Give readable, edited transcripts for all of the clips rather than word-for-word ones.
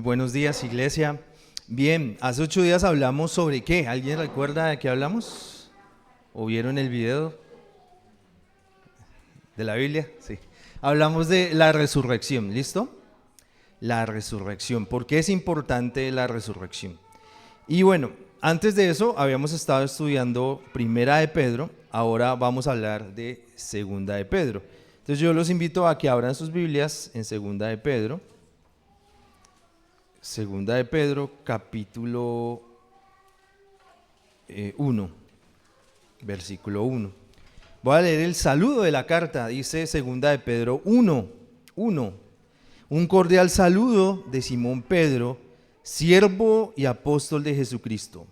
Buenos días, iglesia. Bien, hace 8 días hablamos sobre ¿qué? ¿Alguien recuerda de qué hablamos? ¿O vieron el video de la Biblia? Sí. Hablamos de la resurrección, ¿listo? La resurrección. ¿Por qué es importante la resurrección? Y bueno, antes de eso habíamos estado estudiando Primera de Pedro, ahora vamos a hablar de Segunda de Pedro. Entonces yo los invito a que abran sus Biblias en Segunda de Pedro. Segunda de Pedro, capítulo 1, versículo 1. Voy a leer el saludo de la carta, dice Segunda de Pedro 1. Un cordial saludo de Simón Pedro, siervo y apóstol de Jesucristo,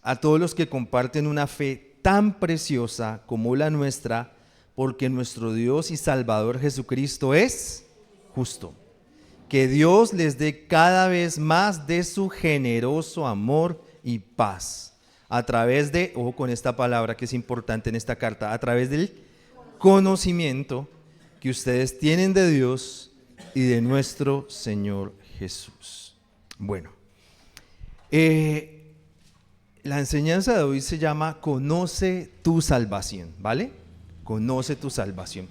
a todos los que comparten una fe tan preciosa como la nuestra, porque nuestro Dios y Salvador Jesucristo es justo. Que Dios les dé cada vez más de su generoso amor y paz. A través de, ojo con esta palabra que es importante en esta carta, a través del conocimiento que ustedes tienen de Dios y de nuestro Señor Jesús. Bueno, la enseñanza de hoy se llama Conoce tu salvación, ¿vale? Conoce tu salvación.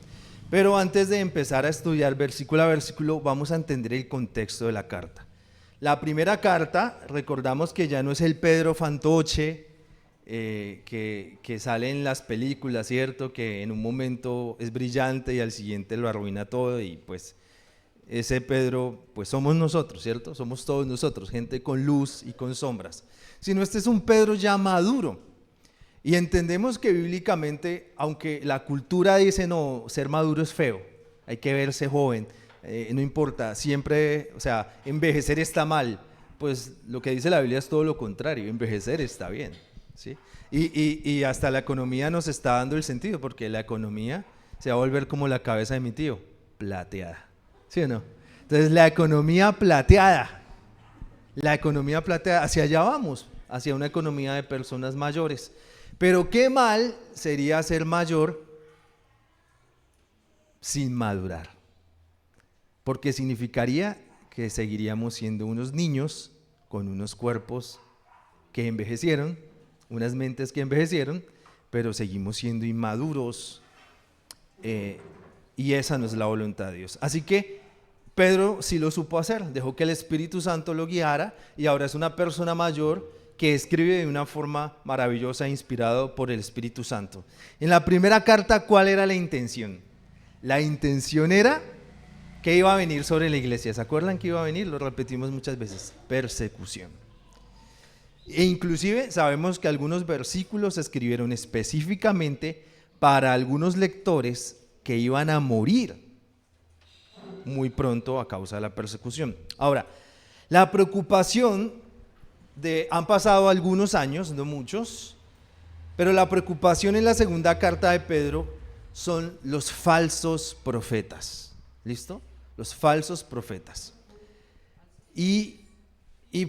Pero antes de empezar a estudiar versículo a versículo, vamos a entender el contexto de la carta. La primera carta, recordamos que ya no es el Pedro fantoche que sale en las películas, ¿cierto? Que en un momento es brillante y al siguiente lo arruina todo, y pues ese Pedro, pues somos nosotros, ¿cierto? Somos todos nosotros, gente con luz y con sombras. Sino este es un Pedro ya maduro. Y entendemos que bíblicamente, aunque la cultura dice no, ser maduro es feo, hay que verse joven, no importa, siempre, o sea, envejecer está mal, pues lo que dice la Biblia es todo lo contrario, envejecer está bien, ¿sí? Y hasta la economía nos está dando el sentido, porque la economía se va a volver como la cabeza de mi tío, plateada, ¿sí o no? Entonces la economía plateada, hacia allá vamos, hacia una economía de personas mayores. Pero qué mal sería ser mayor sin madurar, porque significaría que seguiríamos siendo unos niños con unos cuerpos que envejecieron, unas mentes que envejecieron, pero seguimos siendo inmaduros, y esa no es la voluntad de Dios. Así que Pedro sí lo supo hacer, dejó que el Espíritu Santo lo guiara y ahora es una persona mayor que escribe de una forma maravillosa, inspirado por el Espíritu Santo. En la primera carta, ¿cuál era la intención? La intención era que iba a venir sobre la iglesia. ¿Se acuerdan que iba a venir? Lo repetimos muchas veces. Persecución. E inclusive sabemos que algunos versículos se escribieron específicamente para algunos lectores que iban a morir muy pronto a causa de la persecución. Ahora, la preocupación han pasado algunos años, no muchos, pero la preocupación en la segunda carta de Pedro son los falsos profetas. ¿Listo? Los falsos profetas. Y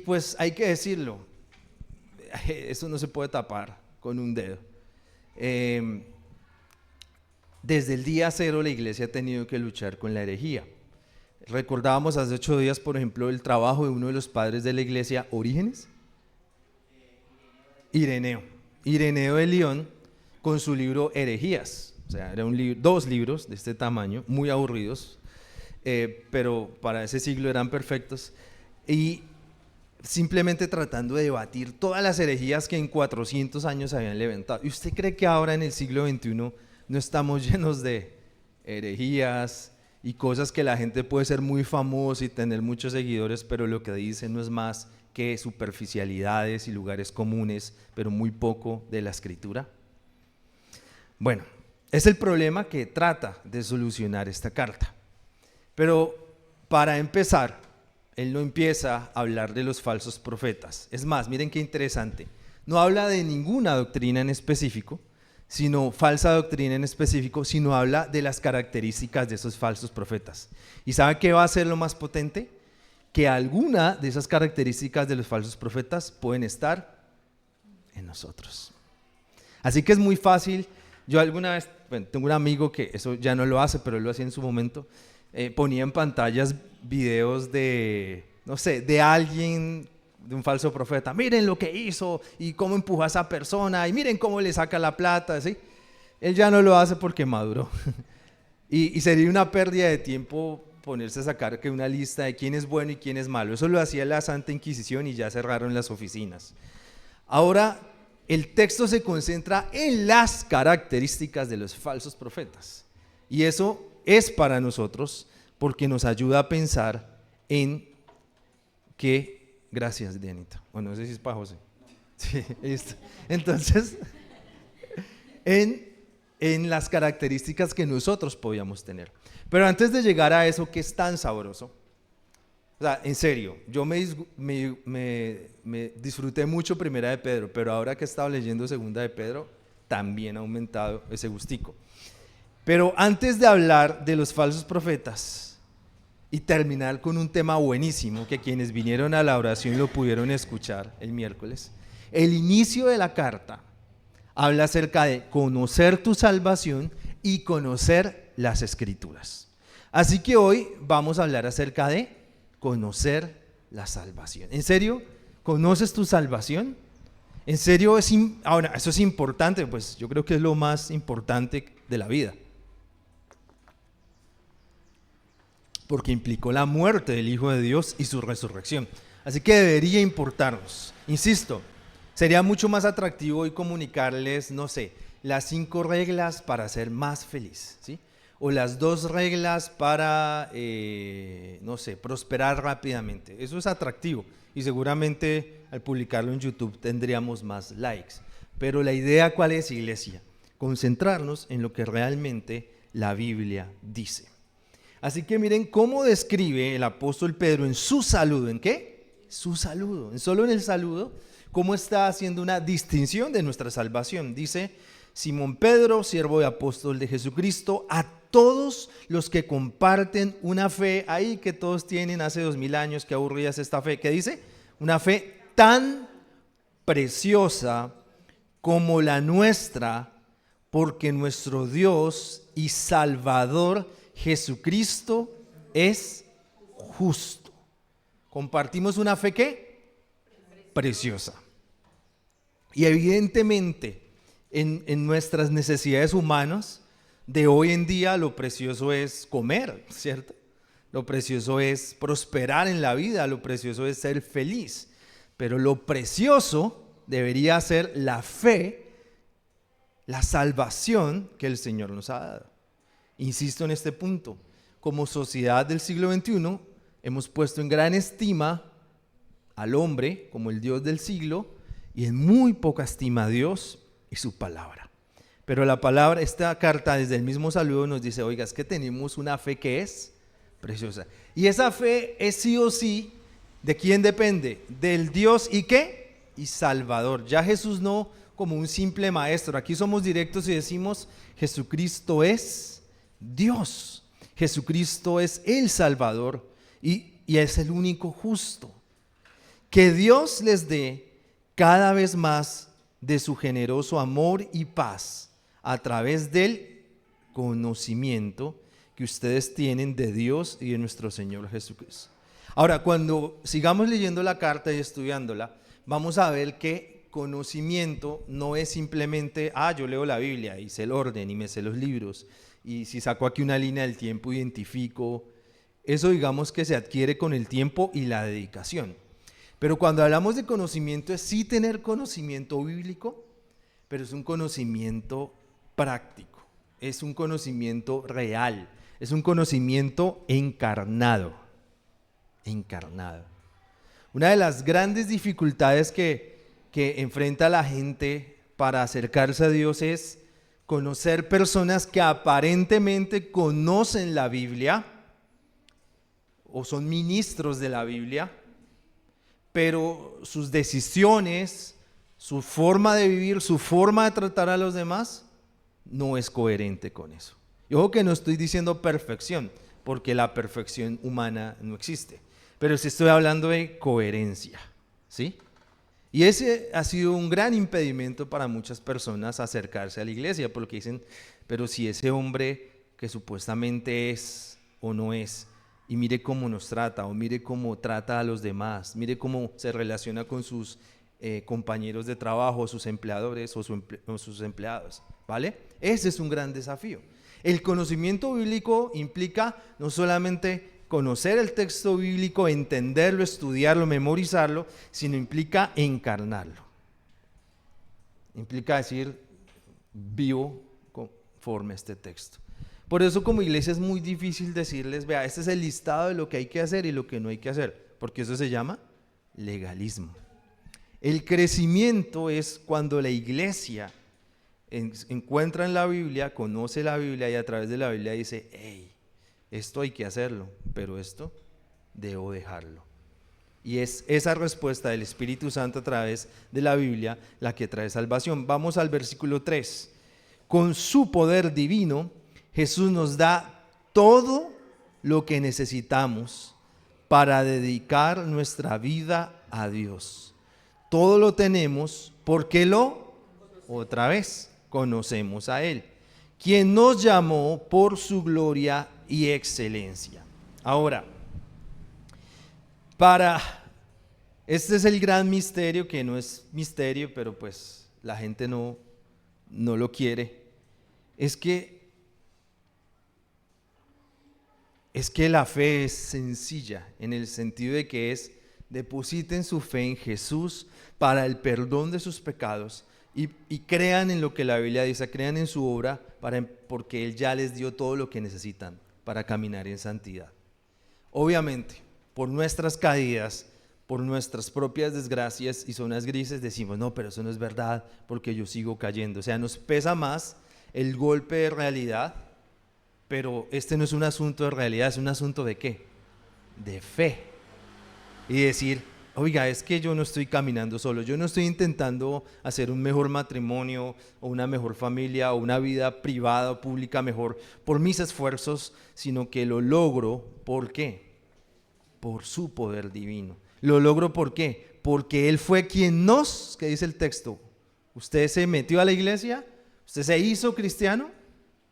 pues hay que decirlo, eso no se puede tapar con un dedo. Desde el día cero la iglesia ha tenido que luchar con la herejía. Recordábamos hace 8 días, por ejemplo, el trabajo de uno de los padres de la iglesia, Orígenes. Ireneo de León, con su libro Herejías. O sea, era dos libros de este tamaño, muy aburridos, pero para ese siglo eran perfectos, y simplemente tratando de debatir todas las herejías que en 400 años se habían levantado. ¿Y usted cree que ahora en el siglo XXI no estamos llenos de herejías y cosas que la gente puede ser muy famosa y tener muchos seguidores, pero lo que dice no es más que superficialidades y lugares comunes, pero muy poco de la escritura? Bueno, es el problema que trata de solucionar esta carta. Pero para empezar, él no empieza a hablar de los falsos profetas. Es más, miren qué interesante, no habla de ninguna doctrina en específico, sino falsa doctrina en específico, sino habla de las características de esos falsos profetas. ¿Y sabe qué va a ser lo más potente? Que alguna de esas características de los falsos profetas pueden estar en nosotros. Así que es muy fácil. Yo alguna vez, tengo un amigo que eso ya no lo hace, pero él lo hacía en su momento, ponía en pantallas videos de no sé, de alguien, de un falso profeta. Miren lo que hizo y cómo empujó a esa persona y miren cómo le saca la plata, ¿sí? Él ya no lo hace porque maduró. Y sería una pérdida de tiempo ponerse a sacar que una lista de quién es bueno y quién es malo. Eso lo hacía la Santa Inquisición y ya cerraron las oficinas. Ahora, el texto se concentra en las características de los falsos profetas. Y eso es para nosotros porque nos ayuda a pensar en que... Gracias, Dianita. Bueno, no sé si es para José. Sí, listo. Entonces, en las características que nosotros podíamos tener. Pero antes de llegar a eso que es tan sabroso, o sea, en serio, yo me disfruté mucho Primera de Pedro, pero ahora que he estado leyendo Segunda de Pedro, también ha aumentado ese gustico. Pero antes de hablar de los falsos profetas y terminar con un tema buenísimo, que quienes vinieron a la oración lo pudieron escuchar el miércoles, el inicio de la carta habla acerca de conocer tu salvación y conocer las Escrituras. Así que hoy vamos a hablar acerca de conocer la salvación. ¿En serio? ¿Conoces tu salvación? ¿En serio? Ahora, eso es importante, pues yo creo que es lo más importante de la vida. Porque implicó la muerte del Hijo de Dios y su resurrección. Así que debería importarnos. Insisto, sería mucho más atractivo hoy comunicarles, no sé, las 5 reglas para ser más feliz, ¿sí? O las 2 reglas para, no sé, prosperar rápidamente. Eso es atractivo y seguramente al publicarlo en YouTube tendríamos más likes. Pero la idea, ¿cuál es, iglesia? Concentrarnos en lo que realmente la Biblia dice. Así que miren cómo describe el apóstol Pedro en su saludo. ¿En qué? Su saludo. Solo en el saludo, cómo está haciendo una distinción de nuestra salvación. Dice: Simón Pedro, siervo y apóstol de Jesucristo, a todos los que comparten una fe ahí que todos tienen hace 2000 años, que aburrida es esta fe. ¿Qué dice? Una fe tan preciosa como la nuestra, porque nuestro Dios y Salvador Jesucristo es justo. Compartimos una fe ¿qué? Preciosa. Y evidentemente en nuestras necesidades humanas de hoy en día lo precioso es comer, ¿cierto? Lo precioso es prosperar en la vida, lo precioso es ser feliz. Pero lo precioso debería ser la fe, la salvación que el Señor nos ha dado. Insisto en este punto, como sociedad del siglo XXI hemos puesto en gran estima al hombre como el Dios del siglo y en muy poca estima a Dios y su palabra. Pero la palabra, esta carta desde el mismo saludo nos dice, oiga, es que tenemos una fe que es preciosa. Y esa fe es sí o sí, ¿de quién depende? Del Dios y ¿qué? Y Salvador. Ya Jesús no como un simple maestro. Aquí somos directos y decimos, Jesucristo es Dios. Jesucristo es el Salvador y es el único justo. Que Dios les dé cada vez más de su generoso amor y paz a través del conocimiento que ustedes tienen de Dios y de nuestro Señor Jesucristo. Ahora, cuando sigamos leyendo la carta y estudiándola, vamos a ver que conocimiento no es simplemente, yo leo la Biblia y sé el orden y me sé los libros, y si saco aquí una línea del tiempo identifico. Eso digamos que se adquiere con el tiempo y la dedicación. Pero cuando hablamos de conocimiento es sí tener conocimiento bíblico, pero es un conocimiento práctico, es un conocimiento real, es un conocimiento encarnado. Una de las grandes dificultades que enfrenta la gente para acercarse a Dios es conocer personas que aparentemente conocen la Biblia o son ministros de la Biblia, pero sus decisiones, su forma de vivir, su forma de tratar a los demás no es coherente con eso. Y ojo que no estoy diciendo perfección, porque la perfección humana no existe, pero sí estoy hablando de coherencia, ¿sí? Y ese ha sido un gran impedimento para muchas personas acercarse a la iglesia, porque dicen, pero si ese hombre que supuestamente es o no es, y mire cómo nos trata, o mire cómo trata a los demás, mire cómo se relaciona con sus compañeros de trabajo, sus empleadores o sus empleados, ¿vale? Ese es un gran desafío. El conocimiento bíblico implica no solamente conocer el texto bíblico, entenderlo, estudiarlo, memorizarlo, sino implica encarnarlo. Implica decir, vivo conforme a este texto. Por eso como iglesia es muy difícil decirles, vea, este es el listado de lo que hay que hacer y lo que no hay que hacer, porque eso se llama legalismo. El crecimiento es cuando la iglesia encuentra en la Biblia, conoce la Biblia y a través de la Biblia dice, hey, esto hay que hacerlo, pero esto debo dejarlo. Y es esa respuesta del Espíritu Santo a través de la Biblia la que trae salvación. Vamos al versículo 3. Con su poder divino, Jesús nos da todo lo que necesitamos para dedicar nuestra vida a Dios. Todo lo tenemos porque otra vez, conocemos a Él, quien nos llamó por su gloria y excelencia. Ahora, este es el gran misterio, que no es misterio, pero pues la gente no lo quiere. Es que la fe es sencilla, en el sentido de que depositen su fe en Jesús para el perdón de sus pecados y crean en lo que la Biblia dice, crean en su obra, porque Él ya les dio todo lo que necesitan para caminar en santidad. Obviamente, por nuestras caídas, por nuestras propias desgracias y zonas grises, decimos, no, pero eso no es verdad, porque yo sigo cayendo. O sea, nos pesa más el golpe de realidad, pero este no es un asunto de realidad, es un asunto ¿de qué? De fe. Y decir, oiga, es que yo no estoy caminando solo, yo no estoy intentando hacer un mejor matrimonio o una mejor familia o una vida privada o pública mejor por mis esfuerzos, sino que lo logro, ¿por qué? Por su poder divino. Lo logro ¿por qué? Porque Él fue quien ¿qué dice el texto? ¿Usted se metió a la iglesia? ¿Usted se hizo cristiano?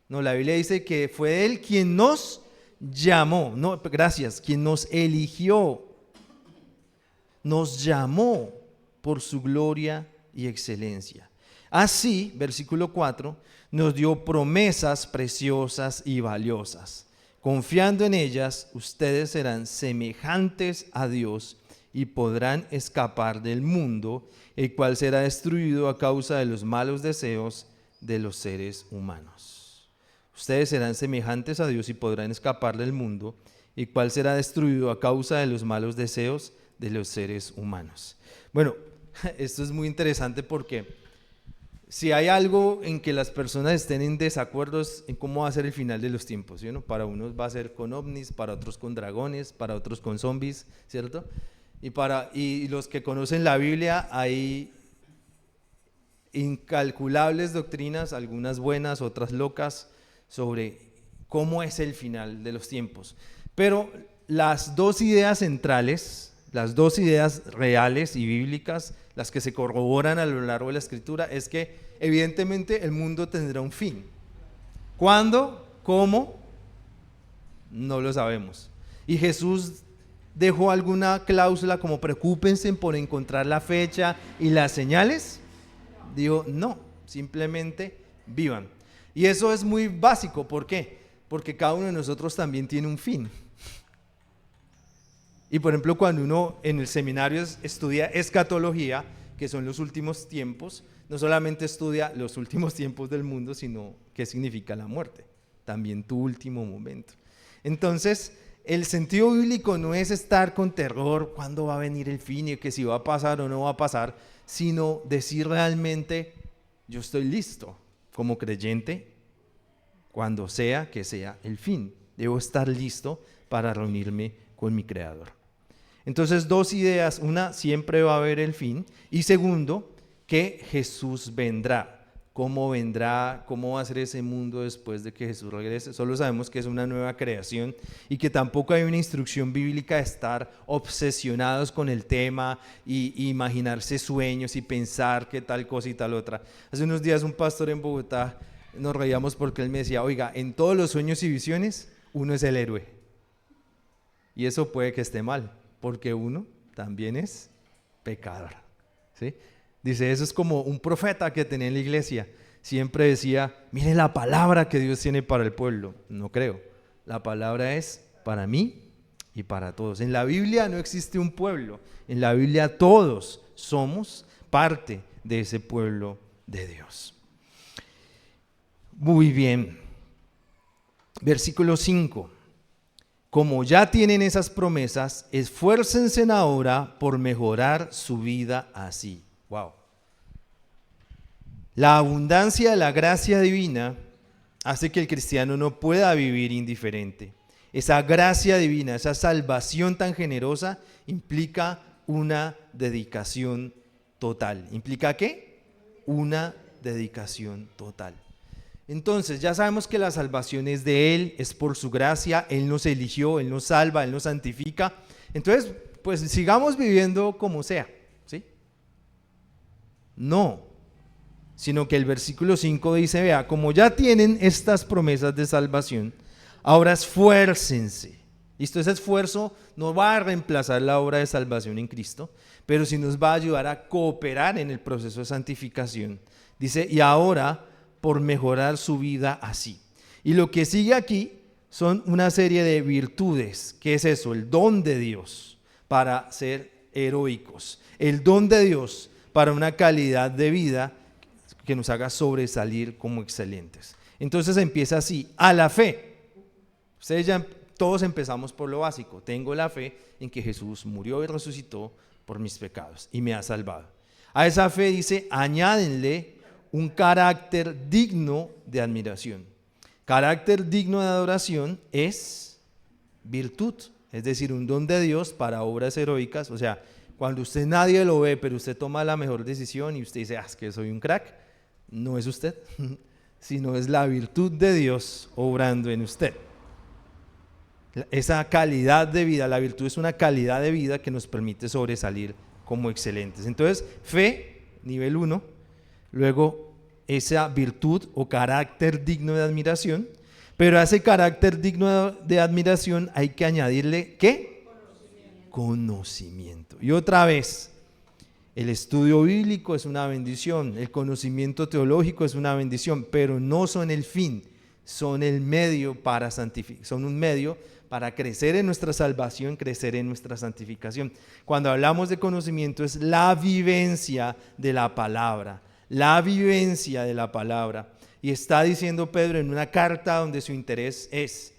No, la Biblia dice que fue Él quien nos llamó, no, gracias, quien nos eligió, nos llamó por su gloria y excelencia. Así, versículo 4, nos dio promesas preciosas y valiosas. Confiando en ellas, ustedes serán semejantes a Dios y podrán escapar del mundo, el cual será destruido a causa de los malos deseos de los seres humanos. Ustedes serán semejantes a Dios y podrán escapar del mundo, el cual será destruido a causa de los malos deseos de los seres humanos. Bueno, esto es muy interesante porque si hay algo en que las personas estén en desacuerdo es en cómo va a ser el final de los tiempos, ¿sí? ¿No? Para unos va a ser con ovnis, para otros con dragones, para otros con zombies, ¿cierto? Y los que conocen la Biblia, hay incalculables doctrinas, algunas buenas, otras locas, sobre cómo es el final de los tiempos. Pero las dos ideas centrales, las dos ideas reales y bíblicas, las que se corroboran a lo largo de la Escritura, es que evidentemente el mundo tendrá un fin. ¿Cuándo? ¿Cómo? No lo sabemos. Y Jesús dejó alguna cláusula como preocúpense por encontrar la fecha y las señales. Dijo, no, simplemente vivan. Y eso es muy básico, ¿por qué? Porque cada uno de nosotros también tiene un fin. Y por ejemplo, cuando uno en el seminario estudia escatología, que son los últimos tiempos, no solamente estudia los últimos tiempos del mundo, sino qué significa la muerte, también tu último momento. Entonces, el sentido bíblico no es estar con terror, cuándo va a venir el fin y que si va a pasar o no va a pasar, sino decir realmente, yo estoy listo como creyente, cuando sea que sea el fin. Debo estar listo para reunirme con mi Creador. Entonces, dos ideas. Una, siempre va a haber el fin. Y segundo, que Jesús vendrá. ¿Cómo vendrá? ¿Cómo va a ser ese mundo después de que Jesús regrese? Solo sabemos que es una nueva creación y que tampoco hay una instrucción bíblica de estar obsesionados con el tema y imaginarse sueños y pensar que tal cosa y tal otra. Hace unos días un pastor en Bogotá, nos reíamos porque él me decía, oiga, en todos los sueños y visiones, uno es el héroe. Y eso puede que esté mal, porque uno también es pecador, ¿sí? Dice, eso es como un profeta que tenía en la iglesia. Siempre decía, mire la palabra que Dios tiene para el pueblo. No creo. La palabra es para mí y para todos. En la Biblia no existe un pueblo. En la Biblia todos somos parte de ese pueblo de Dios. Muy bien. Versículo 5. Como ya tienen esas promesas, esfuércense ahora por mejorar su vida así. Wow. La abundancia de la gracia divina hace que el cristiano no pueda vivir indiferente. Esa gracia divina, esa salvación tan generosa, implica una dedicación total. ¿Implica qué? Una dedicación total. Entonces, ya sabemos que la salvación es de Él, es por su gracia, Él nos eligió, Él nos salva, Él nos santifica. Entonces, pues sigamos viviendo como sea, ¿sí? No, sino que el versículo 5 dice, vea, como ya tienen estas promesas de salvación, ahora esfuércense. ¿Listo? Ese esfuerzo no va a reemplazar la obra de salvación en Cristo, pero sí nos va a ayudar a cooperar en el proceso de santificación. Dice, y ahora por mejorar su vida así. Y lo que sigue aquí son una serie de virtudes. ¿Qué es eso? El don de Dios para ser heroicos. El don de Dios para una calidad de vida que nos haga sobresalir como excelentes. Entonces empieza así, a la fe. Ustedes ya todos empezamos por lo básico. Tengo la fe en que Jesús murió y resucitó por mis pecados y me ha salvado. A esa fe dice, añádenle un carácter digno de admiración. Carácter digno de adoración es virtud, es decir, un don de Dios para obras heroicas. O sea, cuando usted nadie lo ve, pero usted toma la mejor decisión y usted dice, es que soy un crack, no es usted, sino es la virtud de Dios obrando en usted. Esa calidad de vida, la virtud es una calidad de vida que nos permite sobresalir como excelentes. Entonces, fe, nivel 1, luego esa virtud o carácter digno de admiración, pero a ese carácter digno de admiración hay que añadirle, ¿qué? Conocimiento. Y otra vez, el estudio bíblico es una bendición, el conocimiento teológico es una bendición, pero no son el fin, son el medio para santificar, son un medio para crecer en nuestra salvación, crecer en nuestra santificación. Cuando hablamos de conocimiento es la vivencia de la palabra, la vivencia de la palabra. Y está diciendo Pedro en una carta donde su interés es,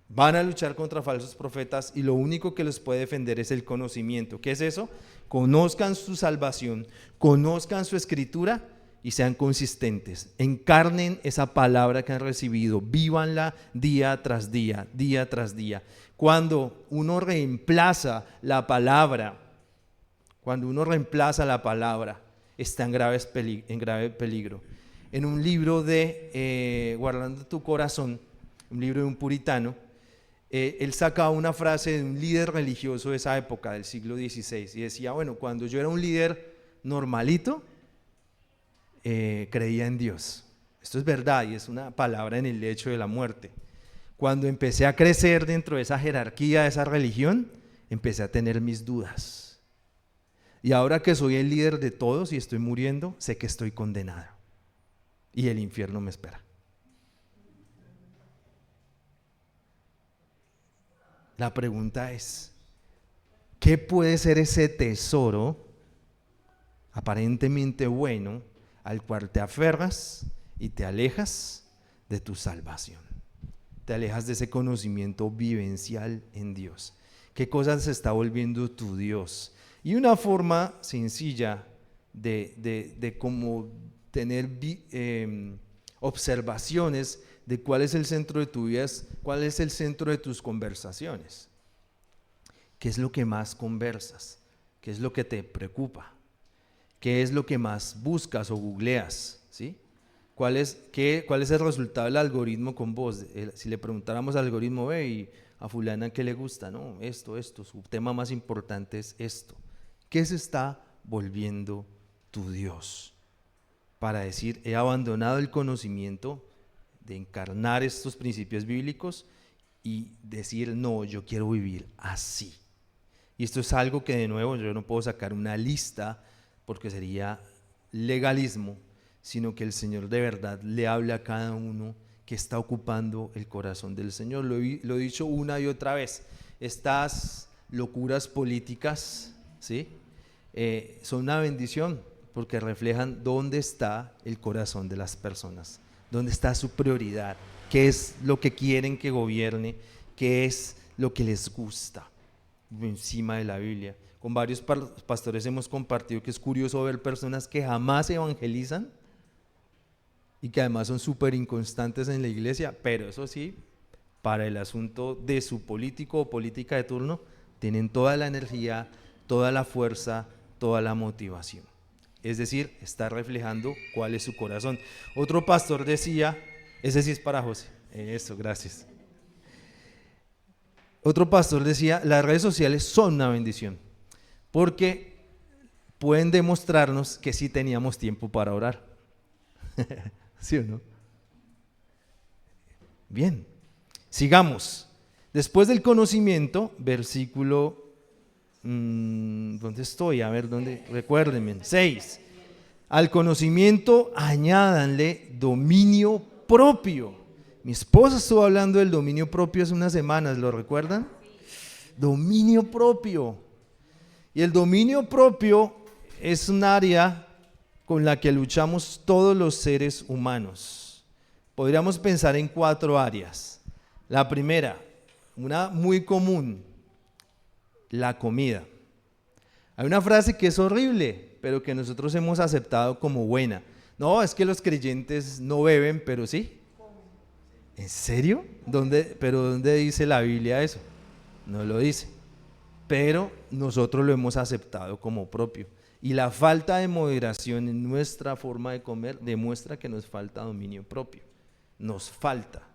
van a luchar contra falsos profetas y lo único que los puede defender es el conocimiento. ¿Qué es eso? Conozcan su salvación, conozcan su escritura y sean consistentes. Encarnen esa palabra que han recibido, vívanla día tras día, día tras día. Cuando uno reemplaza la palabra, está en grave peligro. En un libro de Guardando tu corazón, un libro de un puritano, él sacaba una frase de un líder religioso de esa época, del siglo XVI, y decía, bueno, cuando yo era un líder normalito, creía en Dios. Esto es verdad y es una palabra en el lecho de la muerte. Cuando empecé a crecer dentro de esa jerarquía, de esa religión, empecé a tener mis dudas. Y ahora que soy el líder de todos y estoy muriendo, sé que estoy condenado y el infierno me espera. La pregunta es, ¿qué puede ser ese tesoro aparentemente bueno al cual te aferras y te alejas de tu salvación? Te alejas de ese conocimiento vivencial en Dios. ¿Qué cosas se está volviendo tu Dios? Y una forma sencilla de cómo tener observaciones de cuál es el centro de tu vida, cuál es el centro de tus conversaciones. ¿Qué es lo que más conversas? ¿Qué es lo que te preocupa? ¿Qué es lo que más buscas o googleas? ¿Sí? ¿Cuál es el resultado del algoritmo con vos? Si le preguntáramos al algoritmo, ve, y a fulana qué le gusta, no, esto, su tema más importante es esto. ¿Qué se está volviendo tu Dios? Para decir, he abandonado el conocimiento de encarnar estos principios bíblicos y decir, no, yo quiero vivir así. Y esto es algo que de nuevo yo no puedo sacar una lista porque sería legalismo, sino que el Señor de verdad le habla a cada uno que está ocupando el corazón del Señor. Lo he dicho una y otra vez, estas locuras políticas, ¿sí? Son una bendición porque reflejan dónde está el corazón de las personas, dónde está su prioridad, qué es lo que quieren que gobierne, qué es lo que les gusta encima de la Biblia. Con varios pastores hemos compartido que es curioso ver personas que jamás evangelizan y que además son súper inconstantes en la iglesia, pero eso sí, para el asunto de su político o política de turno, tienen toda la energía, toda la fuerza, toda la motivación. Es decir, está reflejando cuál es su corazón. Otro pastor decía, ese sí es para José, eso, gracias. Otro pastor decía, las redes sociales son una bendición, porque pueden demostrarnos que sí teníamos tiempo para orar. ¿Sí o no? Bien, sigamos. Después del conocimiento, versículo, ¿dónde estoy? A ver, ¿dónde? Recuérdenme, 6. Al conocimiento añádanle dominio propio. Mi esposa estuvo hablando del dominio propio hace unas semanas, ¿lo recuerdan? Dominio propio. Y el dominio propio es un área con la que luchamos todos los seres humanos. Podríamos pensar en 4 áreas. La primera, una muy común, la comida. Hay una frase que es horrible, pero que nosotros hemos aceptado como buena. No, es que los creyentes no beben, pero sí. ¿En serio? ¿Pero dónde dice la Biblia eso? No lo dice. Pero nosotros lo hemos aceptado como propio. Y la falta de moderación en nuestra forma de comer demuestra que nos falta dominio propio. Nos falta.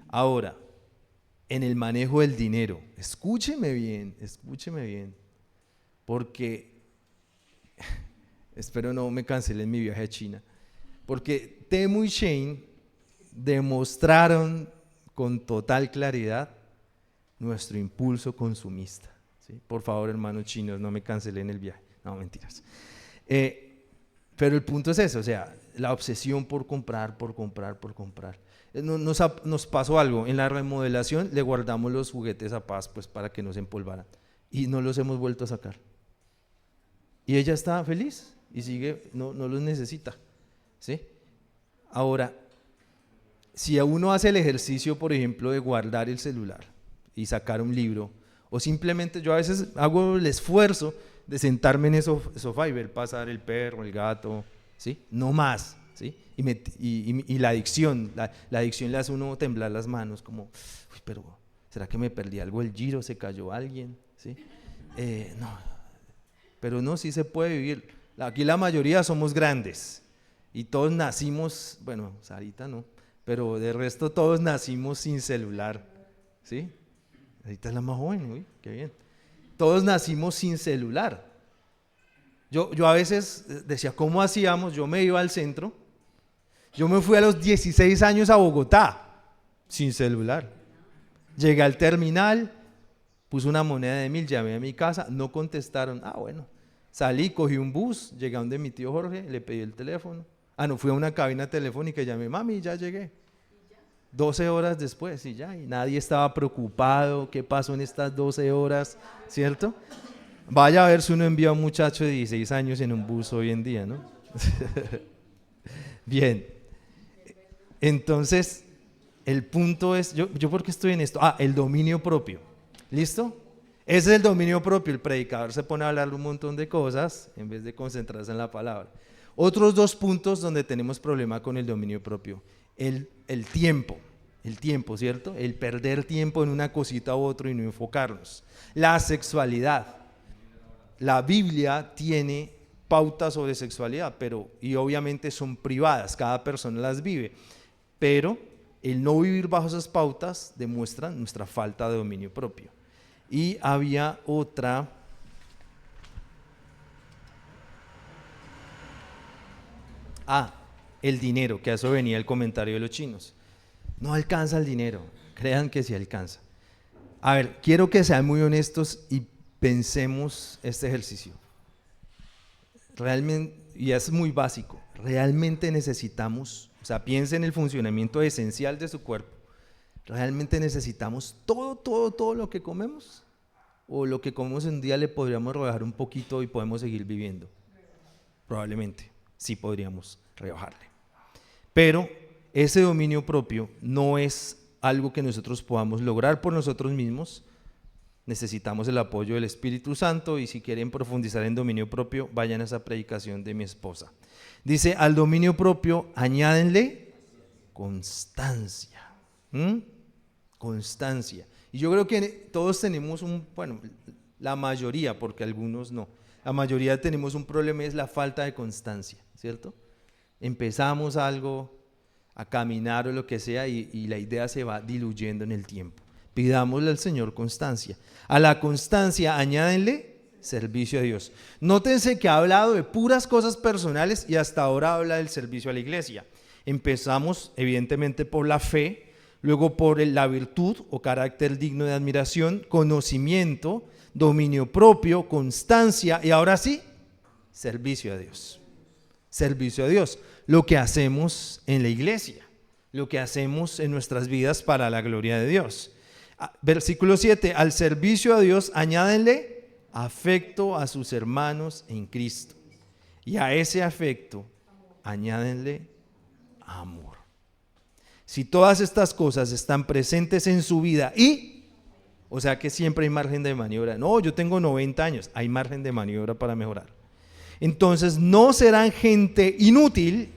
Ahora, en el manejo del dinero, escúcheme bien, porque, espero no me cancelen mi viaje a China, porque Temu y Shein demostraron con total claridad nuestro impulso consumista, ¿sí? Por favor, hermanos chinos, no me cancelen el viaje. No, mentiras. Pero el punto es eso, o sea, la obsesión por comprar. Nos pasó algo, en la remodelación le guardamos los juguetes a Paz pues para que no se empolvaran y no los hemos vuelto a sacar. Y ella está feliz y sigue, no los necesita, ¿sí? Ahora, si uno hace el ejercicio, por ejemplo, de guardar el celular y sacar un libro, o simplemente yo a veces hago el esfuerzo de sentarme en ese sofá y ver pasar el perro, el gato, ¿sí? No más, ¿sí? Y la adicción, la adicción le hace a uno temblar las manos, como, uy, pero ¿será que me perdí algo del giro? ¿Se cayó alguien? ¿Sí? No, pero no, sí se puede vivir. Aquí la mayoría somos grandes y todos nacimos, bueno, Sarita no, pero de resto todos nacimos sin celular, ¿sí? Sarita es la más joven, uy, qué bien. Todos nacimos sin celular. Yo a veces decía, ¿cómo hacíamos? Yo me iba al centro, yo me fui a los 16 años a Bogotá, sin celular. Llegué al terminal, puse una moneda de 1.000, llamé a mi casa, no contestaron, bueno, salí, cogí un bus, llegué a donde mi tío Jorge, le pedí el teléfono, no, fui a una cabina telefónica y llamé, mami, ya llegué. 12 horas después y nadie estaba preocupado, ¿qué pasó en estas 12 horas? ¿Cierto? Vaya a ver si uno envía a un muchacho de 16 años en un bus hoy en día, ¿no? Bien, entonces el punto es, ¿yo por qué estoy en esto? El dominio propio, ¿listo? Ese es el dominio propio, el predicador se pone a hablar un montón de cosas en vez de concentrarse en la palabra. Otros 2 puntos donde tenemos problema con el dominio propio. El tiempo, ¿cierto? El perder tiempo en una cosita u otra y no enfocarnos. La sexualidad. La Biblia tiene pautas sobre sexualidad, y obviamente son privadas, cada persona las vive, pero el no vivir bajo esas pautas demuestra nuestra falta de dominio propio. Y había otra, el dinero, que a eso venía el comentario de los chinos. No alcanza el dinero. Crean que se alcanza. A ver, quiero que sean muy honestos y pensemos este ejercicio. Realmente, y es muy básico, realmente necesitamos, o sea, piensen en el funcionamiento esencial de su cuerpo. ¿Realmente necesitamos todo lo que comemos? ¿O lo que comemos en un día le podríamos rebajar un poquito y podemos seguir viviendo? Probablemente, sí podríamos rebajarle. Pero ese dominio propio no es algo que nosotros podamos lograr por nosotros mismos. Necesitamos el apoyo del Espíritu Santo, y si quieren profundizar en dominio propio, vayan a esa predicación de mi esposa. Dice, al dominio propio añádenle constancia. Constancia. Y yo creo que todos tenemos la mayoría, porque algunos no, la mayoría tenemos un problema, es la falta de constancia, ¿cierto? Empezamos algo, a caminar o lo que sea, y la idea se va diluyendo en el tiempo. Pidámosle al Señor constancia. A la constancia añádenle servicio a Dios. Nótense que ha hablado de puras cosas personales y hasta ahora habla del servicio a la iglesia. Empezamos evidentemente por la fe, luego por la virtud o carácter digno de admiración, conocimiento, dominio propio, constancia y ahora sí, servicio a Dios. Servicio a Dios, lo que hacemos en la iglesia, lo que hacemos en nuestras vidas para la gloria de Dios. Versículo 7, al servicio a Dios añádenle afecto a sus hermanos en Cristo, y a ese afecto añádenle amor. Si todas estas cosas están presentes en su vida o sea que siempre hay margen de maniobra. No, yo tengo 90 años, hay margen de maniobra para mejorar. Entonces no serán gente inútil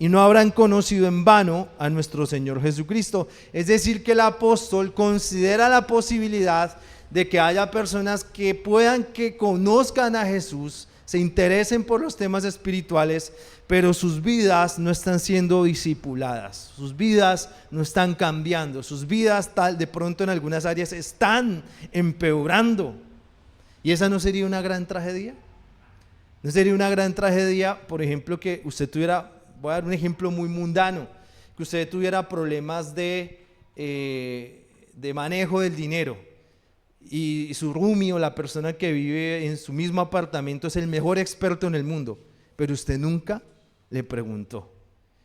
y no habrán conocido en vano a nuestro Señor Jesucristo. Es decir, que el apóstol considera la posibilidad de que haya personas que conozcan a Jesús, se interesen por los temas espirituales, pero sus vidas no están siendo discipuladas, sus vidas no están cambiando, sus vidas de pronto en algunas áreas están empeorando. ¿Y esa no sería una gran tragedia? ¿No sería una gran tragedia, por ejemplo, que usted tuviera, voy a dar un ejemplo muy mundano, que usted tuviera problemas de manejo del dinero y su roomie o la persona que vive en su mismo apartamento es el mejor experto en el mundo, pero usted nunca le preguntó?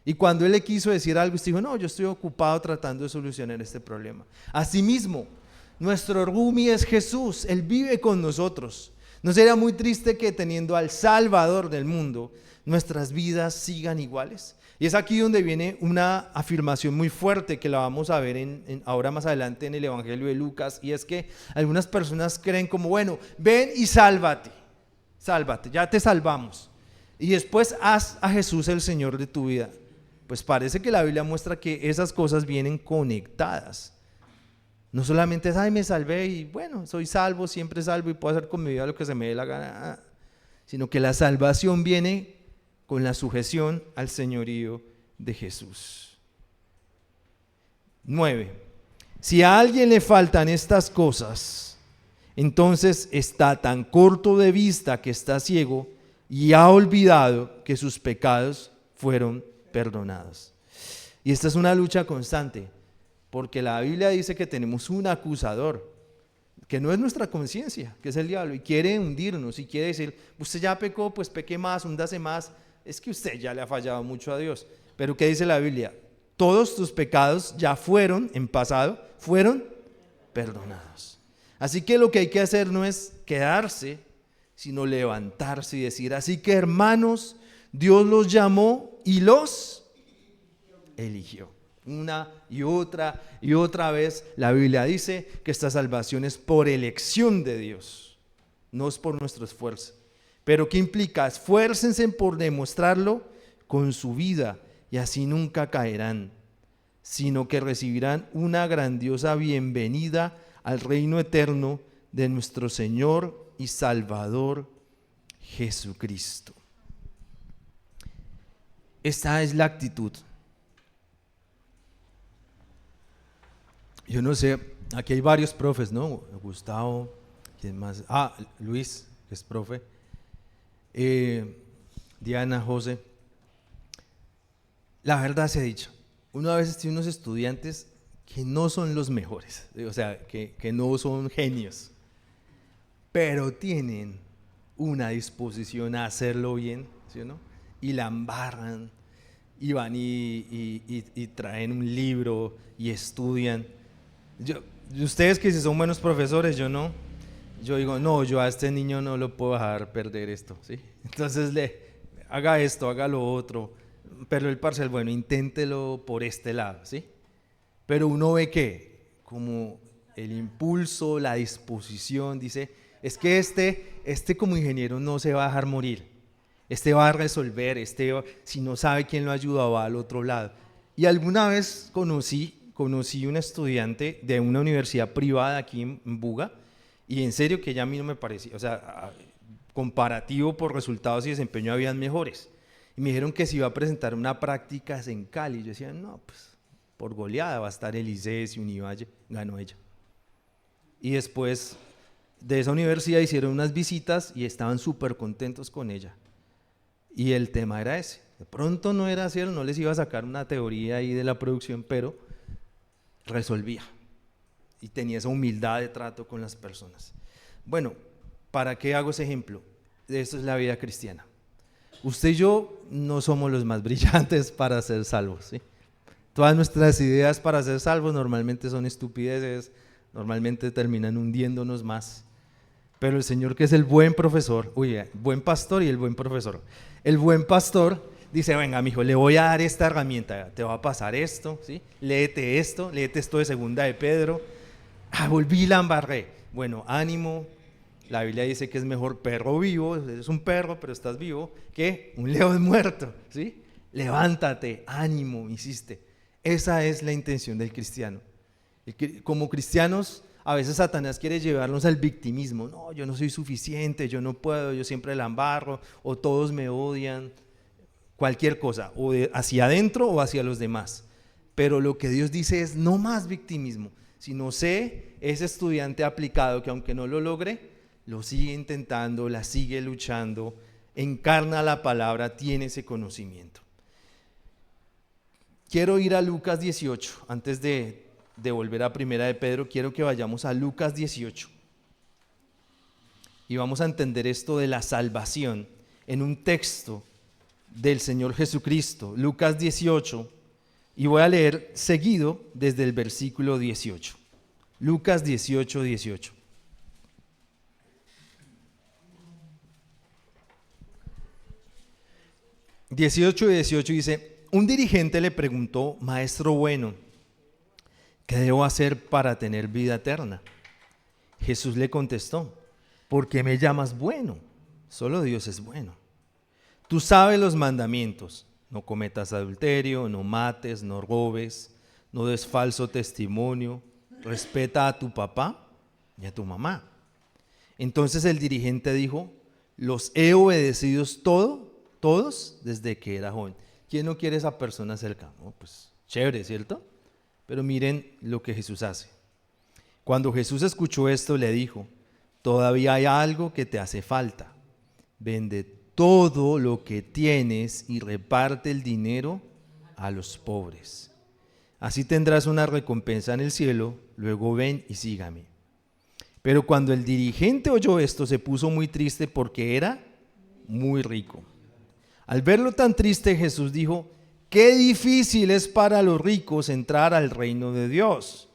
Y cuando él le quiso decir algo, usted dijo, no, yo estoy ocupado tratando de solucionar este problema. Asimismo, nuestro roomie es Jesús, Él vive con nosotros. ¿No sería muy triste que teniendo al Salvador del mundo, nuestras vidas sigan iguales? Y es aquí donde viene una afirmación muy fuerte que la vamos a ver ahora más adelante en el Evangelio de Lucas, y es que algunas personas creen como, bueno, ven y sálvate, ya te salvamos, y después haz a Jesús el Señor de tu vida. Pues parece que la Biblia muestra que esas cosas vienen conectadas. No solamente es, ay, me salvé y bueno, soy salvo, siempre salvo y puedo hacer con mi vida lo que se me dé la gana, sino que la salvación viene con la sujeción al señorío de Jesús. 9. Si a alguien le faltan estas cosas, entonces está tan corto de vista que está ciego y ha olvidado que sus pecados fueron perdonados. Y esta es una lucha constante, porque la Biblia dice que tenemos un acusador, que no es nuestra conciencia, que es el diablo, y quiere hundirnos, y quiere decir, usted ya pecó, pues peque más, húndase más, es que usted ya le ha fallado mucho a Dios. Pero ¿qué dice la Biblia? Todos tus pecados ya fueron, en pasado, fueron perdonados. Así que lo que hay que hacer no es quedarse, sino levantarse y decir, así que hermanos, Dios los llamó y los eligió. Una y otra vez la Biblia dice que esta salvación es por elección de Dios, no es por nuestro esfuerzo. Pero ¿qué implica? Esfuércense por demostrarlo con su vida y así nunca caerán, sino que recibirán una grandiosa bienvenida al reino eterno de nuestro Señor y Salvador Jesucristo. Esta es la actitud. Yo no sé, aquí hay varios profes, ¿no? Gustavo, ¿quién más? Luis, que es profe. Diana, José. La verdad se ha dicho, uno a veces tiene unos estudiantes que no son los mejores, o sea, que no son genios, pero tienen una disposición a hacerlo bien, ¿sí o no? Y la embarran, y van y traen un libro y estudian. Ustedes que si son buenos profesores, yo no. Yo digo, no, yo a este niño no lo puedo dejar perder esto, ¿sí? Entonces haga esto, haga lo otro, pero el parcial, bueno, inténtelo por este lado, ¿sí? Pero uno ve que como el impulso, la disposición, dice, es que este como ingeniero no se va a dejar morir, este va a resolver, si no sabe quién lo ayuda va al otro lado. Y alguna vez conocí una estudiante de una universidad privada aquí en Buga, y en serio que ella a mí no me parecía, o sea, comparativo por resultados y desempeño habían mejores. Y me dijeron que se iba a presentar una prácticas en Cali. Yo decía, no, pues por goleada va a estar el ICES y Univalle, ganó ella. Y después de esa universidad hicieron unas visitas y estaban súper contentos con ella. Y el tema era ese. De pronto no era así, no les iba a sacar una teoría ahí de la producción, pero resolvía. Y tenía esa humildad de trato con las personas. Bueno, ¿para qué hago ese ejemplo? Esto es la vida cristiana. Usted y yo no somos los más brillantes para ser salvos, ¿sí? Todas nuestras ideas para ser salvos normalmente son estupideces, normalmente terminan hundiéndonos más. Pero el Señor, que es el buen profesor, buen pastor y el buen profesor. El buen pastor dice, venga, mijo, le voy a dar esta herramienta, te va a pasar esto, ¿sí? Léete esto de segunda de Pedro. Volví y la embarré. Bueno, ánimo. La Biblia dice que es mejor perro vivo, es un perro pero estás vivo, que un león muerto, ¿sí? Levántate, ánimo, insiste. Esa es la intención del cristiano. Como cristianos, a veces Satanás quiere llevarnos al victimismo. No, yo no soy suficiente, yo no puedo, yo siempre la embarro, o todos me odian, cualquier cosa, o hacia adentro o hacia los demás. Pero lo que Dios dice es no más victimismo, sino sé ese estudiante aplicado que aunque no lo logre, lo sigue intentando, la sigue luchando, encarna la palabra, tiene ese conocimiento. Quiero ir a Lucas 18, antes de volver a Primera de Pedro, quiero que vayamos a Lucas 18. Y vamos a entender esto de la salvación en un texto del Señor Jesucristo, Lucas 18, y voy a leer seguido desde el versículo 18. Lucas 18, 18. Y 18 dice, un dirigente le preguntó, maestro bueno, ¿qué debo hacer para tener vida eterna? Jesús le contestó, ¿por qué me llamas bueno? Solo Dios es bueno. Tú sabes los mandamientos, no cometas adulterio, no mates, no robes, no des falso testimonio, respeta a tu papá y a tu mamá. Entonces el dirigente dijo, los he obedecido todos desde que era joven. ¿Quién no quiere esa persona cerca? No, pues chévere, ¿cierto? Pero miren lo que Jesús hace. Cuando Jesús escuchó esto, le dijo, todavía hay algo que te hace falta. Vende todo lo que tienes y reparte el dinero a los pobres. Así tendrás una recompensa en el cielo, luego ven y sígame. Pero cuando el dirigente oyó esto, se puso muy triste porque era muy rico. Al verlo tan triste, Jesús dijo, qué difícil es para los ricos entrar al reino de Dios.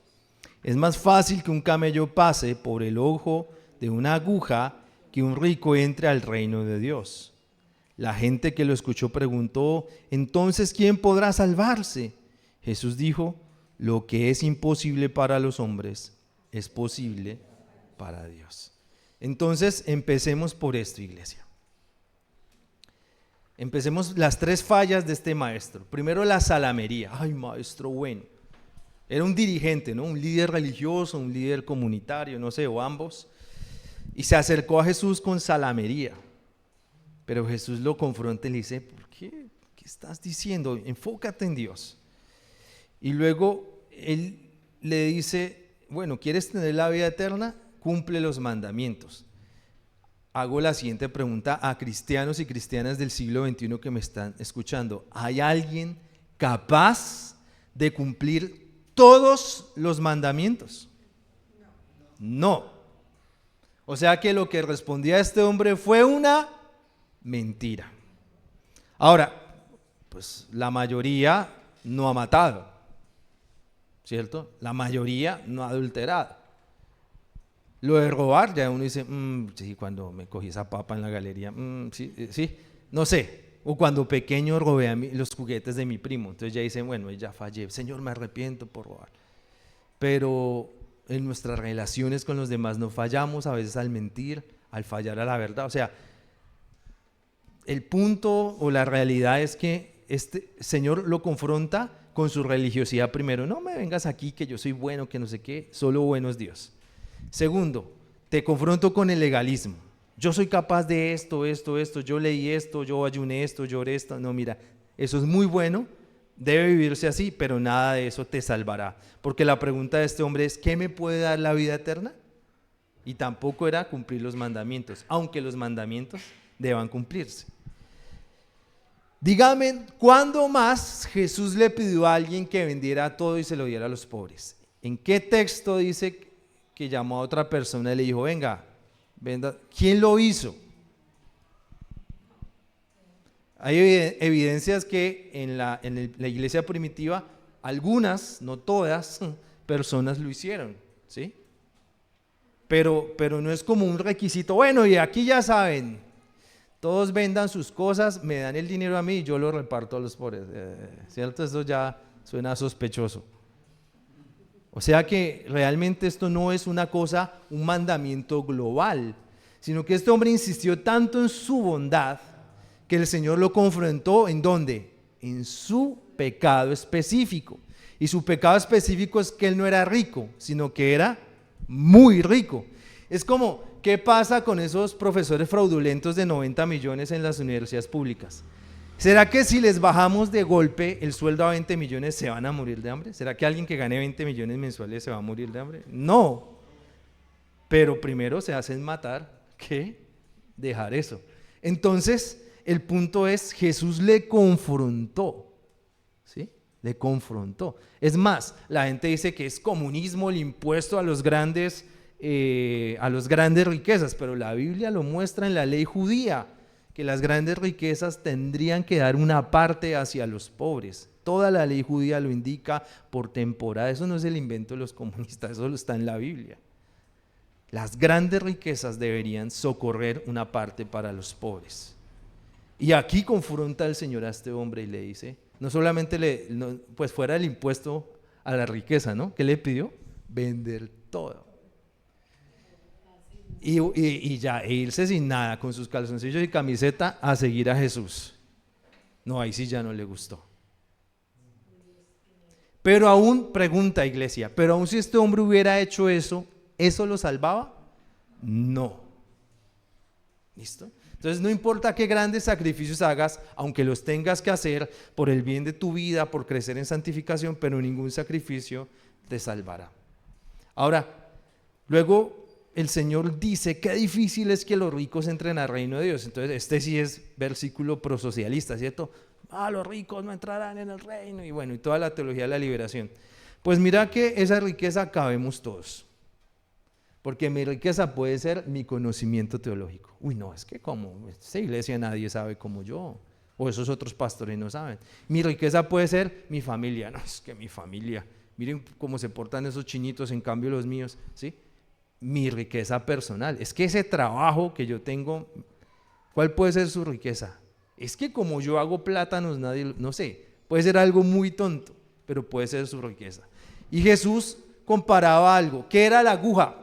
Es más fácil que un camello pase por el ojo de una aguja que un rico entre al reino de Dios. La gente que lo escuchó preguntó, entonces, ¿quién podrá salvarse? Jesús dijo, lo que es imposible para los hombres es posible para Dios. Entonces, empecemos por esto, iglesia. Empecemos las tres fallas de este maestro. Primero, la salamería. Ay, maestro bueno. Era un dirigente, ¿no? Un líder religioso, un líder comunitario, no sé, o ambos. Y se acercó a Jesús con salamería. Pero Jesús lo confronta y le dice, ¿por qué? ¿Qué estás diciendo? Enfócate en Dios. Y luego él le dice, bueno, ¿quieres tener la vida eterna? Cumple los mandamientos. Hago la siguiente pregunta a cristianos y cristianas del siglo XXI que me están escuchando. ¿Hay alguien capaz de cumplir todos los mandamientos? No. O sea que lo que respondía este hombre fue una mentira. Ahora, pues la mayoría no ha matado, ¿cierto? La mayoría no ha adulterado. Lo de robar, ya uno dice, sí, cuando me cogí esa papa en la galería, sí, no sé. O cuando pequeño robé los juguetes de mi primo, entonces ya dicen, bueno, ya fallé, Señor, me arrepiento por robar. Pero en nuestras relaciones con los demás no fallamos a veces al mentir, al fallar a la verdad. O sea, el punto o la realidad es que este Señor lo confronta con su religiosidad primero. No me vengas aquí que yo soy bueno, que no sé qué, solo bueno es Dios. Segundo, te confronto con el legalismo. Yo soy capaz de esto, yo leí esto, yo ayuné esto, yo oré esto. No, mira, eso es muy bueno, debe vivirse así, pero nada de eso te salvará. Porque la pregunta de este hombre es, ¿qué me puede dar la vida eterna? Y tampoco era cumplir los mandamientos, aunque los mandamientos deban cumplirse. Dígame, ¿cuándo más Jesús le pidió a alguien que vendiera todo y se lo diera a los pobres? ¿En qué texto dice que llamó a otra persona y le dijo, venga, venda? ¿Quién lo hizo? Hay evidencias que en la iglesia primitiva, algunas, no todas, personas lo hicieron, ¿sí? Pero no es como un requisito, bueno, y aquí ya saben, todos vendan sus cosas, me dan el dinero a mí y yo lo reparto a los pobres, ¿cierto? Eso ya suena sospechoso. O sea que realmente esto no es una cosa, un mandamiento global, sino que este hombre insistió tanto en su bondad que el Señor lo confrontó, ¿en dónde? En su pecado específico. Y su pecado específico es que él no era rico, sino que era muy rico. Es como, ¿qué pasa con esos profesores fraudulentos de 90 millones en las universidades públicas? ¿Será que si les bajamos de golpe el sueldo a 20 millones se van a morir de hambre? ¿Será que alguien que gane 20 millones mensuales se va a morir de hambre? No, pero primero se hacen matar que dejar eso. Entonces, el punto es, Jesús le confrontó, ¿sí? Le confrontó. Es más, la gente dice que es comunismo el impuesto a los grandes riquezas, pero la Biblia lo muestra en la ley judía, que las grandes riquezas tendrían que dar una parte hacia los pobres. Toda la ley judía lo indica por temporada. Eso no es el invento de los comunistas, eso está en la Biblia. Las grandes riquezas deberían socorrer una parte para los pobres. Y aquí confronta el Señor a este hombre y le dice, no solamente pues fuera el impuesto a la riqueza, ¿no? ¿Qué le pidió? Vender todo. Y ya, e irse sin nada, con sus calzoncillos y camiseta, a seguir a Jesús. No, ahí sí ya no le gustó. Pero aún, pregunta iglesia, pero aún si este hombre hubiera hecho eso, ¿eso lo salvaba? No. ¿Listo? Entonces no importa qué grandes sacrificios hagas, aunque los tengas que hacer por el bien de tu vida, por crecer en santificación, pero ningún sacrificio te salvará. Ahora, luego el Señor dice, qué difícil es que los ricos entren al reino de Dios. Entonces este sí es versículo prosocialista, ¿cierto? Los ricos no entrarán en el reino, y bueno, y toda la teología de la liberación. Pues mira que esa riqueza cabemos todos, porque mi riqueza puede ser mi conocimiento teológico. Uy, no, es que como esta iglesia nadie sabe como yo, o esos otros pastores no saben. Mi riqueza puede ser mi familia. No, es que mi familia, miren cómo se portan esos chinitos, en cambio los míos, ¿sí? Mi riqueza personal, es que ese trabajo que yo tengo, ¿cuál puede ser su riqueza? Es que como yo hago plátanos, nadie, no sé, puede ser algo muy tonto, pero puede ser su riqueza. Y Jesús comparaba algo, ¿qué era la aguja?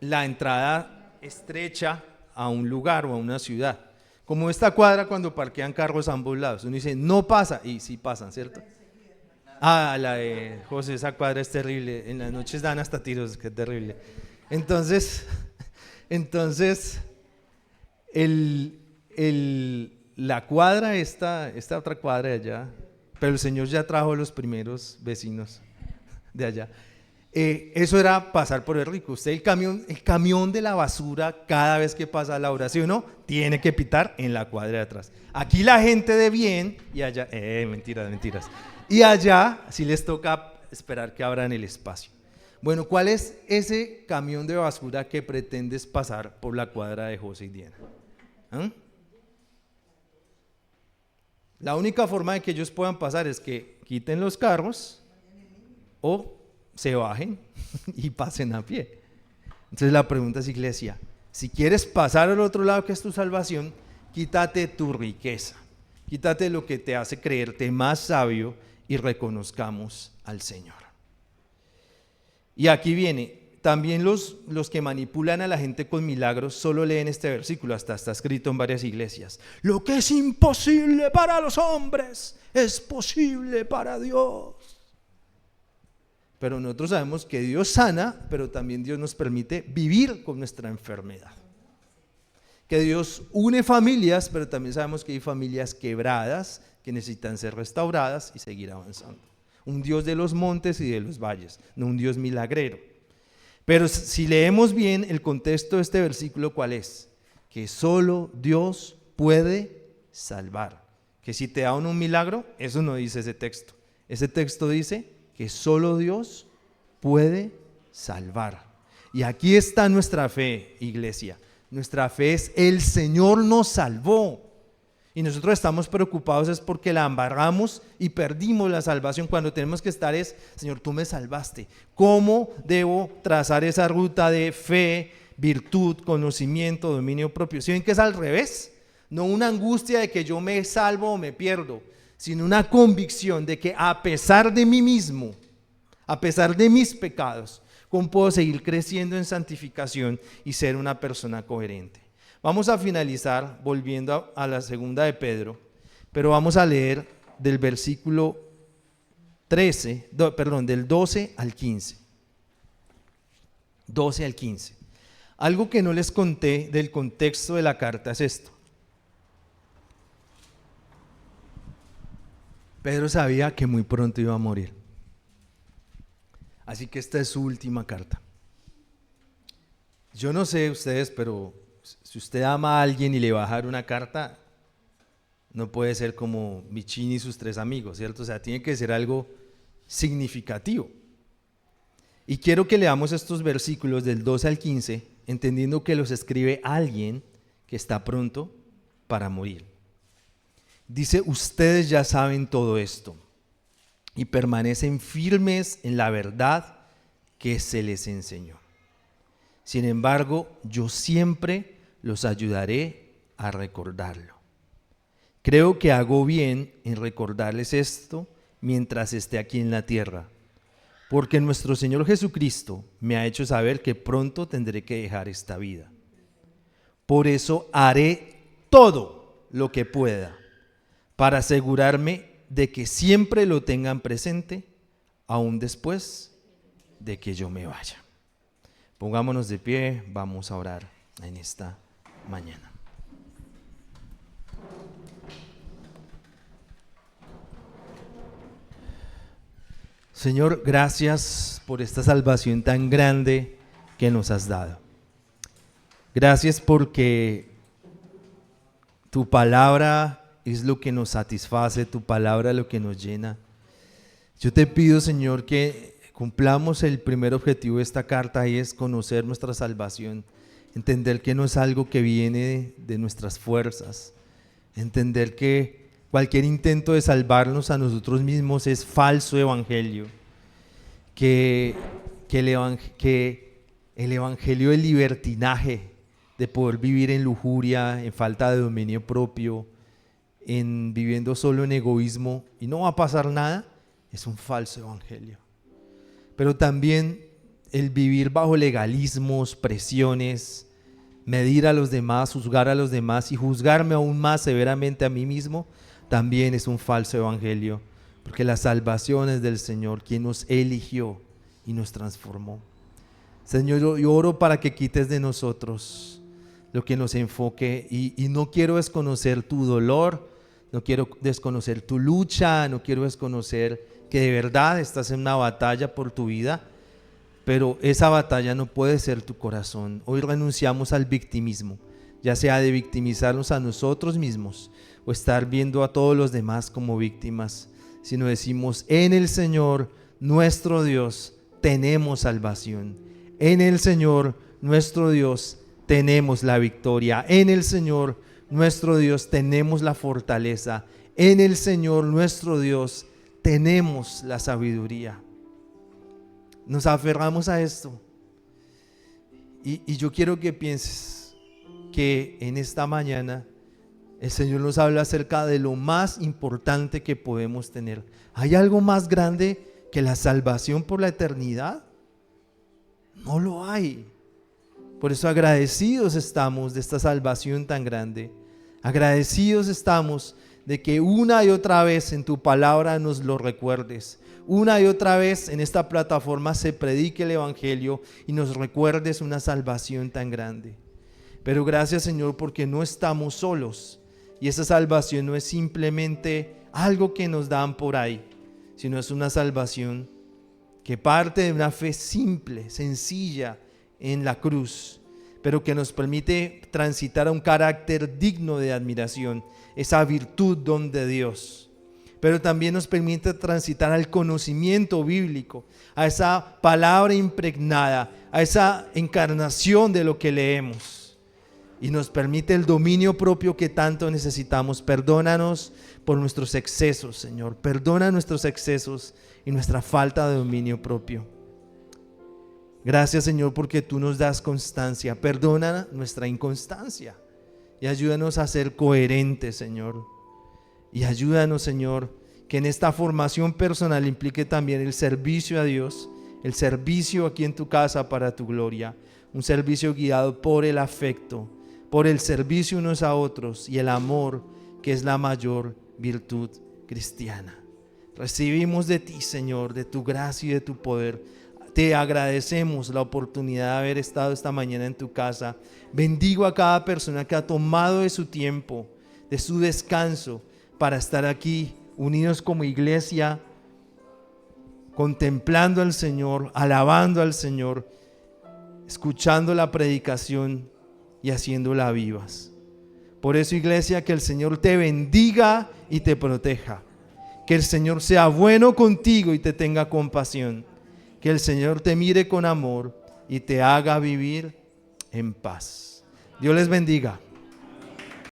La entrada estrecha a un lugar o a una ciudad. Como esta cuadra cuando parquean carros a ambos lados, uno dice, no pasa, y sí pasan, ¿cierto? La de José, esa cuadra es terrible, en las noches dan hasta tiros, que es terrible. Entonces la cuadra, esta otra cuadra de allá, pero el Señor ya trajo los primeros vecinos de allá. Eso era pasar por el rico. Usted el camión de la basura, cada vez que pasa la hora, ¿sí o no? Tiene que pitar en la cuadra de atrás. Aquí la gente de bien y allá, mentiras. Y allá sí les toca esperar que abran el espacio. Bueno, ¿cuál es ese camión de basura que pretendes pasar por la cuadra de José y Diana? ¿Ah? La única forma de que ellos puedan pasar es que quiten los carros o se bajen y pasen a pie. Entonces la pregunta es, iglesia, si quieres pasar al otro lado que es tu salvación, quítate tu riqueza, quítate lo que te hace creerte más sabio y reconozcamos al Señor. Y aquí viene, también los que manipulan a la gente con milagros solo leen este versículo, hasta está escrito en varias iglesias. Lo que es imposible para los hombres es posible para Dios. Pero nosotros sabemos que Dios sana, pero también Dios nos permite vivir con nuestra enfermedad. Que Dios une familias, pero también sabemos que hay familias quebradas que necesitan ser restauradas y seguir avanzando. Un Dios de los montes y de los valles, no un Dios milagrero. Pero si leemos bien el contexto de este versículo, ¿cuál es? Que solo Dios puede salvar. Que si te da un milagro, eso no dice ese texto. Ese texto dice que solo Dios puede salvar. Y aquí está nuestra fe, iglesia. Nuestra fe es el Señor nos salvó. Y nosotros estamos preocupados es porque la embarramos y perdimos la salvación. Cuando tenemos que estar es, Señor, tú me salvaste. ¿Cómo debo trazar esa ruta de fe, virtud, conocimiento, dominio propio? ¿Sí ven que es al revés? No una angustia de que yo me salvo o me pierdo, sino una convicción de que a pesar de mí mismo, a pesar de mis pecados, ¿cómo puedo seguir creciendo en santificación y ser una persona coherente? Vamos a finalizar volviendo a la segunda de Pedro, pero vamos a leer del versículo del 12 al 15. 12 al 15. Algo que no les conté del contexto de la carta es esto. Pedro sabía que muy pronto iba a morir. Así que esta es su última carta. Yo no sé ustedes, pero si usted ama a alguien y le va a dejar una carta, no puede ser como Michini y sus 3 amigos, ¿cierto? O sea, tiene que ser algo significativo. Y quiero que leamos estos versículos del 12 al 15, entendiendo que los escribe alguien que está pronto para morir. Dice, ustedes ya saben todo esto y permanecen firmes en la verdad que se les enseñó. Sin embargo, yo siempre los ayudaré a recordarlo. Creo que hago bien en recordarles esto mientras esté aquí en la tierra, porque nuestro Señor Jesucristo me ha hecho saber que pronto tendré que dejar esta vida. Por eso haré todo lo que pueda para asegurarme de que siempre lo tengan presente, aún después de que yo me vaya. Pongámonos de pie, vamos a orar en esta mañana. Señor, gracias por esta salvación tan grande que nos has dado. Gracias porque tu palabra es lo que nos satisface, tu palabra es lo que nos llena. Yo te pido, Señor, que cumplamos el primer objetivo de esta carta y es conocer nuestra salvación, entender que no es algo que viene de nuestras fuerzas, entender que cualquier intento de salvarnos a nosotros mismos es falso evangelio, que el evangelio del libertinaje, de poder vivir en lujuria, en falta de dominio propio, en viviendo solo en egoísmo y no va a pasar nada, es un falso evangelio. Pero también el vivir bajo legalismos, presiones, medir a los demás, juzgar a los demás y juzgarme aún más severamente a mí mismo, también es un falso evangelio, porque la salvación es del Señor, quien nos eligió y nos transformó. Señor, yo oro para que quites de nosotros lo que nos enfoque y no quiero desconocer tu dolor, no quiero desconocer tu lucha, no quiero desconocer que de verdad estás en una batalla por tu vida, pero esa batalla no puede ser tu corazón. Hoy renunciamos al victimismo, ya sea de victimizarnos a nosotros mismos o estar viendo a todos los demás como víctimas. sino decimos: en el Señor nuestro Dios tenemos salvación. En el Señor nuestro Dios tenemos la victoria. En el Señor nuestro Dios tenemos la fortaleza. En el Señor nuestro Dios tenemos la sabiduría. Nos aferramos a esto. Y yo quiero que pienses que en esta mañana el Señor nos habla acerca de lo más importante que podemos tener. ¿Hay algo más grande que la salvación por la eternidad? No lo hay. Por eso agradecidos estamos de esta salvación tan grande. Agradecidos estamos de que una y otra vez en tu palabra nos lo recuerdes. Una y otra vez en esta plataforma se predique el Evangelio y nos recuerdes una salvación tan grande. Pero gracias, Señor, porque no estamos solos. Y esa salvación no es simplemente algo que nos dan por ahí, sino es una salvación que parte de una fe simple, sencilla en la cruz, pero que nos permite transitar a un carácter digno de admiración, esa virtud, don de Dios. Pero también nos permite transitar al conocimiento bíblico, a esa palabra impregnada, a esa encarnación de lo que leemos. Y nos permite el dominio propio que tanto necesitamos. Perdónanos por nuestros excesos, Señor. Perdona nuestros excesos y nuestra falta de dominio propio. Gracias, Señor, porque tú nos das constancia. Perdona nuestra inconstancia y ayúdanos a ser coherentes, Señor. Y ayúdanos, Señor, que en esta formación personal implique también el servicio a Dios, el servicio aquí en tu casa para tu gloria. Un servicio guiado por el afecto, por el servicio unos a otros y el amor, que es la mayor virtud cristiana. Recibimos de ti, Señor, de tu gracia y de tu poder. Te agradecemos la oportunidad de haber estado esta mañana en tu casa. Bendigo a cada persona que ha tomado de su tiempo, de su descanso, para estar aquí unidos como iglesia, contemplando al Señor, alabando al Señor, escuchando la predicación y haciéndola vivas. Por eso, iglesia, que el Señor te bendiga y te proteja. Que el Señor sea bueno contigo y te tenga compasión. Que el Señor te mire con amor y te haga vivir en paz. Dios les bendiga.